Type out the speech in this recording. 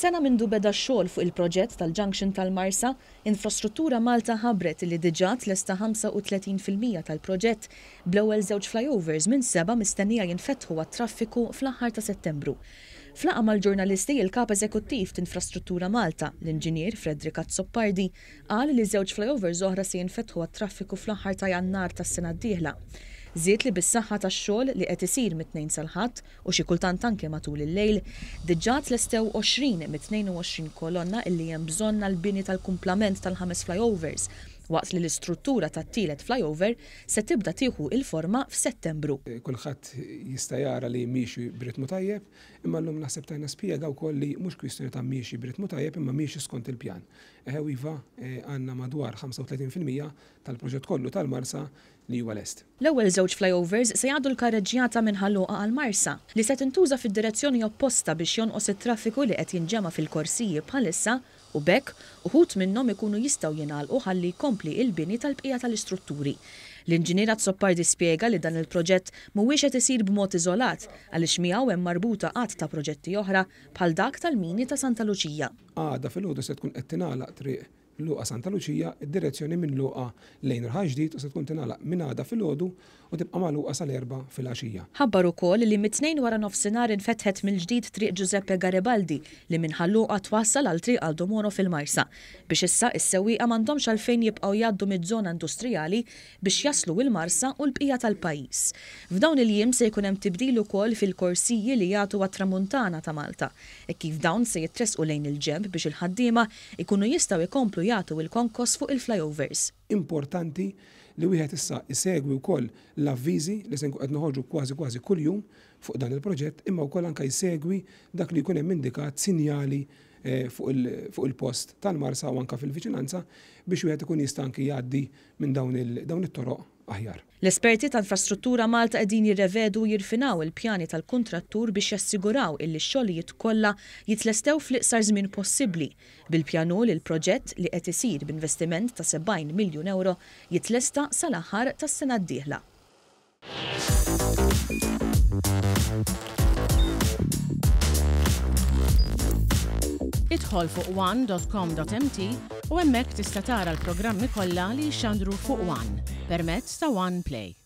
Sena mindu beda x-xogħol fuq il-proġett tal-Junction tal-Marsa, Infrastruttura Malta ħabbret li diġà tlesta 35% tal-proġett bl-ewwel żewġ flyovers minn 7 mistennija jinfetħu għat-traffiku fl-aħħar ta' Settembru. Flaqa mal-ġurnalisti il-Kap Eżekuttiv t'Infrastruttura Malta, l-Inġinier Fredrik Azzoppardi, qal li żewġ flyovers oħra se jinfetħu għat-traffiku fl-aħħar ta' Jannar tas-sena d-dieħla. Żied li bis-saħħa tax-xogħol li qed isir mit-2 sal-Ħadd u xi kultant anke matul il-lejl, diġà tlestew 20 mit-22 kolonna illi hemm bżonn għall-bini tal-kumplament tal-5 flyovers, waqt li l-istruttura tat-tielet flyover se tibda tieħu il-forma f'Settembru. Kulħadd jista' jara li miexi b'ritmu tajjeb, imma llum naħseb tajna spjega wkoll li mhux kwistjoni ta' miexi b'ritmu tajjeb imma miexi skont il-pjan. Iva għandna madwar 35% tal-proġett kollu tal-Marsa li huwa lest. L-ewwel żewġ flyovers se jgħaddu l-karreġġjata minn Ħalluqa għal Marsa li se tintuża fid-direzzjoni opposta biex jonqos it-traffiku li qed jinġema fil-korsiji bħalissa u bekk uħud minnhom ikunu jistgħu jingħalqu ħalli jkompli il-bini tal-bqija tal-istrutturi. L-Inġinier Azzoppardi spjega li dan il-proġett mhuwiex qed isir b'mod iżolat għaliex miegħu hemm marbuta qatt ta' proġetti oħra bħal dak tal-mini ta' Santa Luċija. Għada fil-ħodu se tkun qed tingħalaq triq Luqa Santa Luċija, id-direzzjoni minn Luqa lejn il-ħaġdid u se tkun tingħalaq minn għada fil-ħodu u tibqa' magħluqa sal-4 fil-għaxija. Ħabbar ukoll li mit-2 wara nofsinhar infetħet mill-ġdid triq Giuseppe Garibaldi li minn Ħalluqa twassal għal triq Aldomoro fil-Marsa biex issa is-sewwieqa m'għandhomx għalfejn jibqgħu jgħaddu miż-żona industrijali biex jaslu il-Marsa u l-bqija tal-pajjiż. F'dawn il-jiem se jkun hemm tibdil ukoll fil-korsiji li jagħtu għat-tramuntana ta' Malta, kif dawn se jitresqu lejn il-ġenb biex il-ħaddiema ikunu jistgħu jkomplu jagħtu il-konkos fuq il-flyovers. Importanti li wieħed issa isegwi wkoll l-avviżi li se qed noħorġu kważi kuljum fuq dan il-proġett, imma wkoll anke jsegwi dak li jkun hemm indikat sinjali fuq il-post tal-Marsa u anke fil-viċinanza biex wieħed ikun jista' anke jgħaddi minn dawn it-toroq aħjar. L-esperti ta' Infrastruttura Malta qegħdin jirrevedu jirfinaw il-pjani tal-kuntrattur biex jassiguraw illi x-xogħlijiet kollha jitlestew fl-iqsar żmien possibbli. Bil-pjanu li l-proġett li qed isir b'investiment ta' 70 miljun euro jitlesta sal-aħħar tas-sena d-dieħla. Idħol fuq one.com.mt u hemmhekk tista' tara l-programmi kollha li jxandru fuq One permezz ta' One Play.